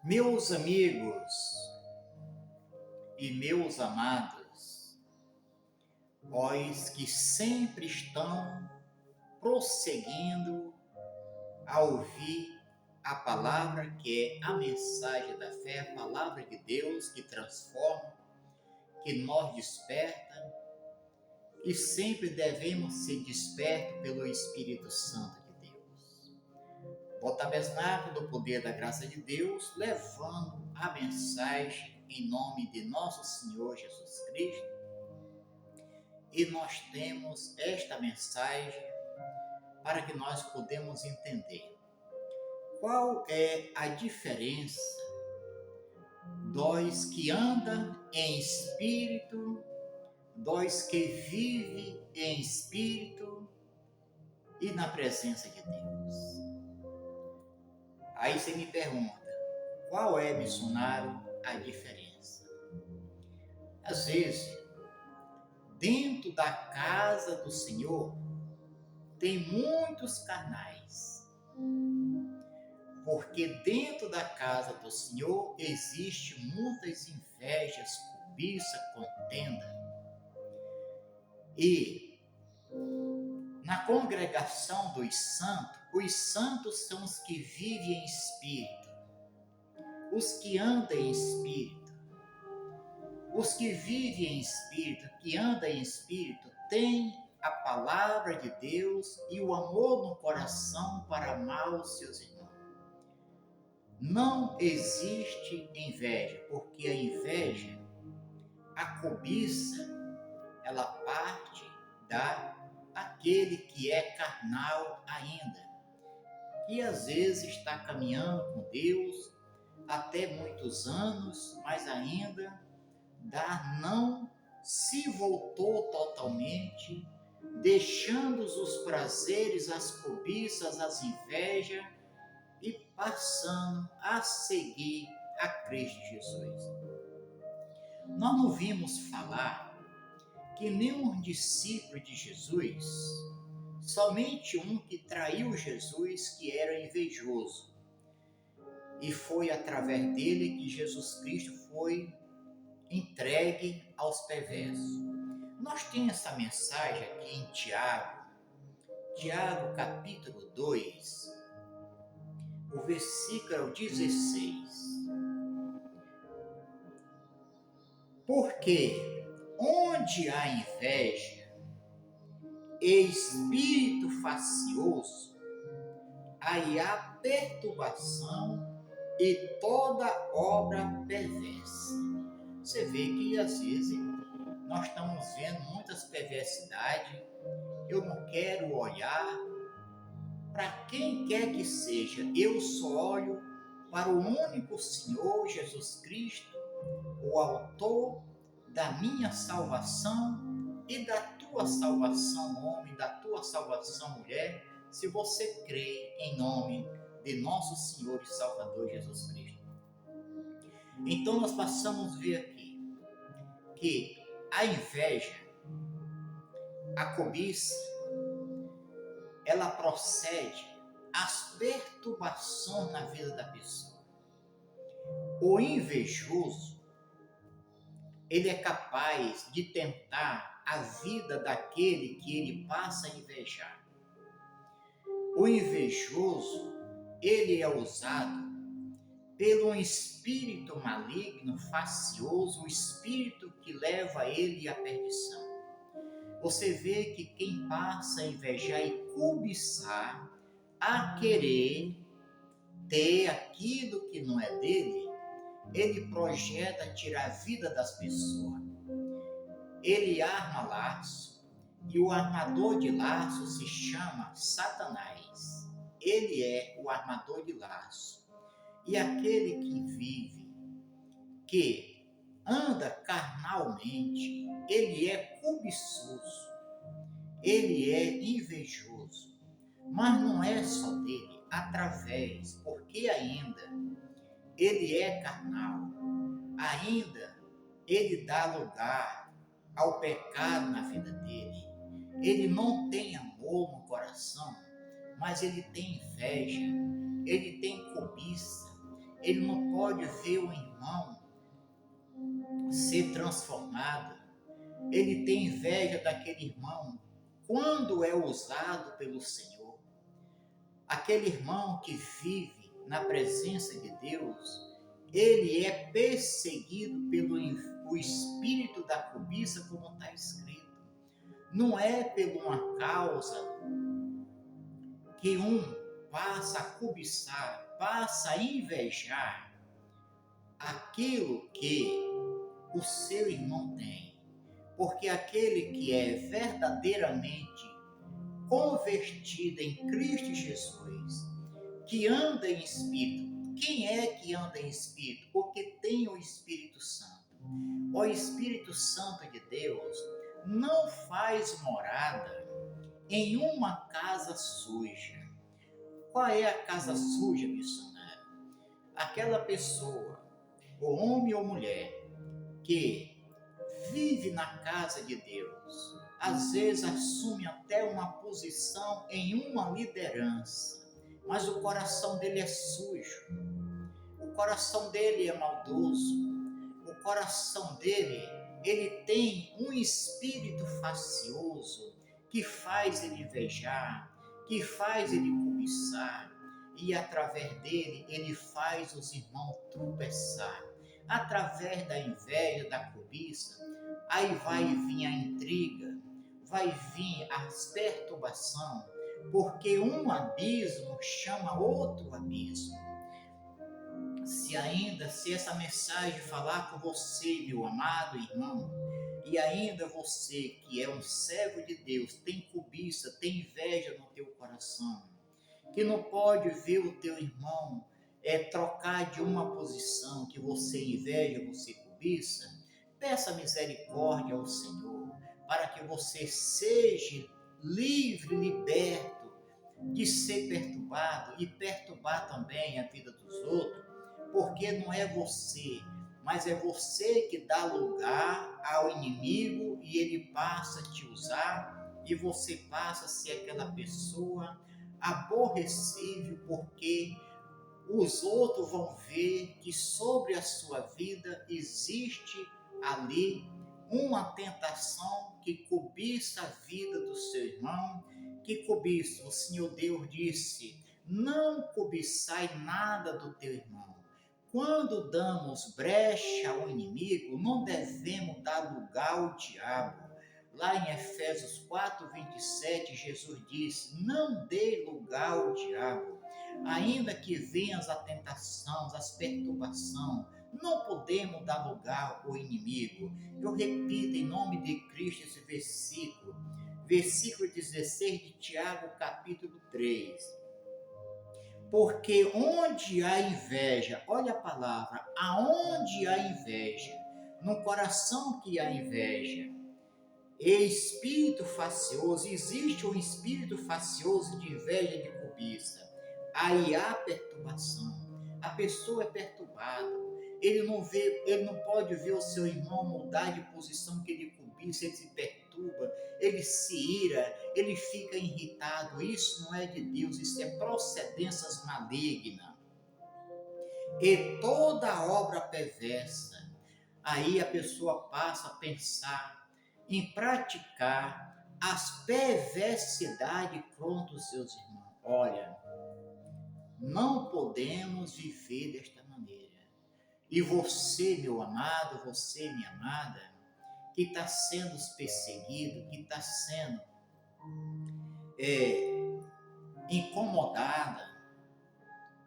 Meus amigos e meus amados, vós que sempre estão prosseguindo a ouvir a palavra que é a mensagem da fé, a palavra de Deus que transforma, que nos desperta, e sempre devemos ser despertos pelo Espírito Santo de Deus. O tabernáculo do poder da graça de Deus, levando a mensagem em nome de nosso Senhor Jesus Cristo. E nós temos esta mensagem para que nós podemos entender qual é a diferença dos que andam em espírito, dos que vivem em espírito e na presença de Deus. Aí você me pergunta, qual é, missionário, a diferença? Às vezes, dentro da casa do Senhor, tem muitos carnais. Porque dentro da casa do Senhor existe muitas invejas, cobiça, contenda. E na congregação dos santos são os que vivem em espírito, os que andam em espírito. Os que vivem em espírito, que andam em espírito, têm a palavra de Deus e o amor no coração para amar os seus irmãos. Não existe inveja, porque a inveja, a cobiça, ela parte daquele que é carnal ainda, que às vezes está caminhando com Deus até muitos anos, mas ainda não se voltou totalmente, deixando os prazeres, as cobiças, as invejas e passando a seguir a Cristo Jesus. Nós não vimos falar que nenhum discípulo de Jesus, somente um que traiu Jesus, que era invejoso. E foi através dele que Jesus Cristo foi entregue aos perversos. Nós temos essa mensagem aqui em Tiago capítulo 2, o versículo 16. Porque onde há inveja e espírito faccioso, aí há perturbação e toda obra perversa. Você vê que às vezes nós estamos vendo muitas perversidades. Eu não quero olhar para quem quer que seja, eu só olho para o único Senhor Jesus Cristo, o autor da minha salvação e da tua salvação, homem, da tua salvação, mulher, se você crê em nome de nosso Senhor e Salvador Jesus Cristo. Então nós passamos a ver aqui que a inveja, a cobiça, ela procede às perturbações na vida da pessoa. O invejoso, ele é capaz de tentar a vida daquele que ele passa a invejar. O invejoso, ele é usado pelo espírito maligno, faccioso, o espírito que leva ele à perdição. Você vê que quem passa a invejar e cobiçar, a querer ter aquilo que não é dele, ele projeta tirar a vida das pessoas. Ele arma laço, e o armador de laço se chama Satanás. Ele é o armador de laço. E aquele que vive, que anda carnalmente, ele é cobiçoso, ele é invejoso. Mas não é só dele, porque ainda ele é carnal, ainda ele dá lugar ao pecado na vida dele. Ele não tem amor no coração, mas ele tem inveja, ele tem cobiça, ele não pode ver o irmão ser transformado. Ele tem inveja daquele irmão quando é usado pelo Senhor. Aquele irmão que vive na presença de Deus, ele é perseguido pelo o espírito da cobiça, como está escrito. Não é por uma causa que um passa a cobiçar, passa a invejar aquilo que o seu irmão tem. Porque aquele que é verdadeiramente convertido em Cristo Jesus, que anda em espírito. Quem é que anda em espírito? Porque tem o Espírito Santo. O Espírito Santo de Deus não faz morada em uma casa suja. Qual é a casa suja, missionário? Aquela pessoa, ou homem ou mulher, que vive na casa de Deus, às vezes assume até uma posição em uma liderança, mas o coração dele é sujo, o coração dele é maldoso, o coração dele, ele tem um espírito facioso que faz ele invejar, que faz ele cobiçar, e através dele ele faz os irmãos tropeçar. Através da inveja, da cobiça, aí vai vir a intriga, vai vir a perturbação, porque um abismo chama outro abismo. Se essa mensagem falar com você, meu amado irmão, e ainda você que é um servo de Deus, tem cobiça, tem inveja no teu coração, que não pode ver o teu irmão trocar de uma posição que você inveja, você cobiça, peça misericórdia ao Senhor, para que você seja livre, liberto de ser perturbado e perturbar também a vida dos outros, porque não é você, mas é você que dá lugar ao inimigo e ele passa a te usar e você passa a ser aquela pessoa aborrecível, porque os outros vão ver que sobre a sua vida existe ali uma tentação que cobiça a vida do seu irmão, que cobiça. O Senhor Deus disse: não cobiçai nada do teu irmão. Quando damos brecha ao inimigo, não devemos dar lugar ao diabo. Lá em Efésios 4:27, Jesus disse: não dê lugar ao diabo. Ainda que venham a tentação, as perturbações, não podemos dar lugar ao inimigo. Eu repito em nome de Cristo esse versículo. Versículo 16 de Tiago, capítulo 3. Porque onde há inveja, olha a palavra, aonde há inveja, no coração que há inveja, espírito facioso, existe um espírito facioso de inveja e de cobiça, aí há perturbação, a pessoa é perturbada, ele não pode ver o seu irmão mudar de posição que ele cobiça, ele se perturba, ele se ira, ele fica irritado. Isso não é de Deus, isso é procedências malignas. E toda obra perversa, aí a pessoa passa a pensar em praticar as perversidades contra os seus irmãos. Olha, não podemos viver desta maneira. E você, meu amado, você, minha amada, que está sendo perseguido, que está sendo incomodada,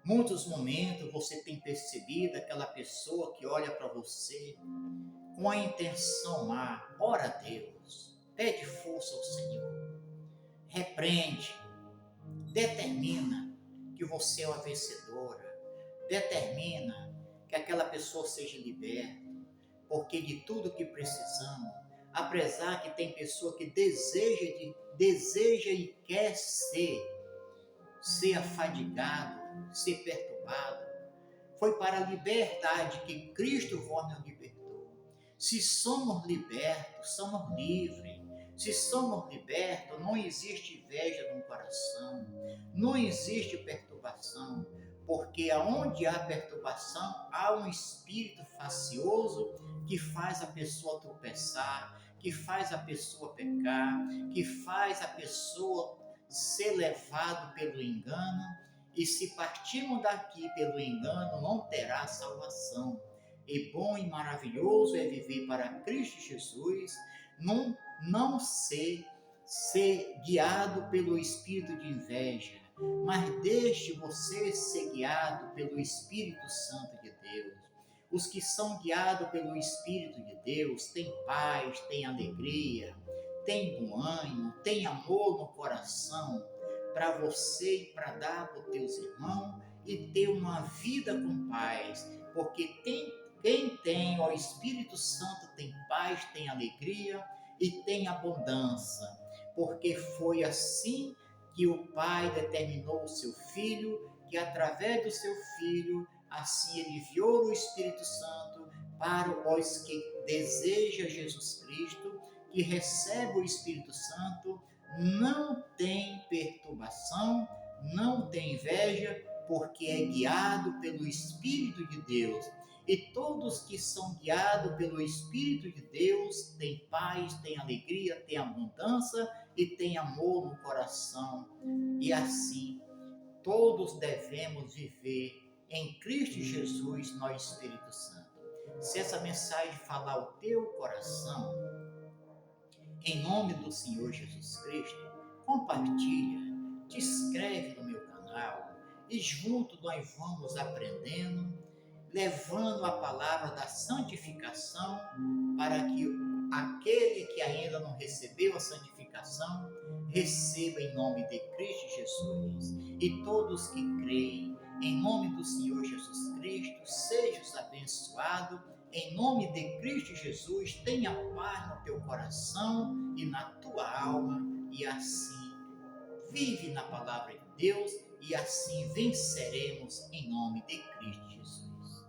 muitos momentos você tem percebido aquela pessoa que olha para você com a intenção má. Ora a Deus, pede força ao Senhor, repreende, determina que você é uma vencedora, determina que aquela pessoa seja liberta, porque de tudo que precisamos, apesar que tem pessoa que deseja e quer ser afadigado, ser perturbado, foi para a liberdade que Cristo vos nos libertou. Se somos libertos, somos livres. Se somos libertos, não existe inveja no coração, não existe perturbação, porque aonde há perturbação, há um espírito facioso que faz a pessoa tropeçar, que faz a pessoa pecar, que faz a pessoa ser levado pelo engano, e se partirmos daqui pelo engano, não terá salvação. E bom e maravilhoso é viver para Cristo Jesus, não ser guiado pelo espírito de inveja, mas deixe você ser guiado pelo Espírito Santo de Deus. Os que são guiados pelo Espírito de Deus têm paz, têm alegria, têm bom ânimo, têm amor no coração para você e para dar para os teus irmãos e ter uma vida com paz, porque quem tem o Espírito Santo tem paz, tem alegria e tem abundância, porque foi assim que o Pai determinou o seu Filho, que através do seu Filho, assim ele enviou o Espírito Santo para os que desejam Jesus Cristo, que recebe o Espírito Santo, não tem perturbação, não tem inveja, porque é guiado pelo Espírito de Deus. E todos que são guiados pelo Espírito de Deus têm paz, têm alegria, têm abundância e têm amor no coração. E assim, todos devemos viver em Cristo Jesus, no Espírito Santo. Se essa mensagem falar ao teu coração, em nome do Senhor Jesus Cristo, compartilha, te inscreve no meu canal e junto nós vamos aprendendo, levando a palavra da santificação para que aquele que ainda não recebeu a santificação receba em nome de Cristo Jesus. E todos que creem em nome do Senhor Jesus Cristo sejam abençoados. Em nome de Cristo Jesus, tenha paz no teu coração e na tua alma, e assim vive na palavra de Deus, e assim venceremos em nome de Cristo Jesus.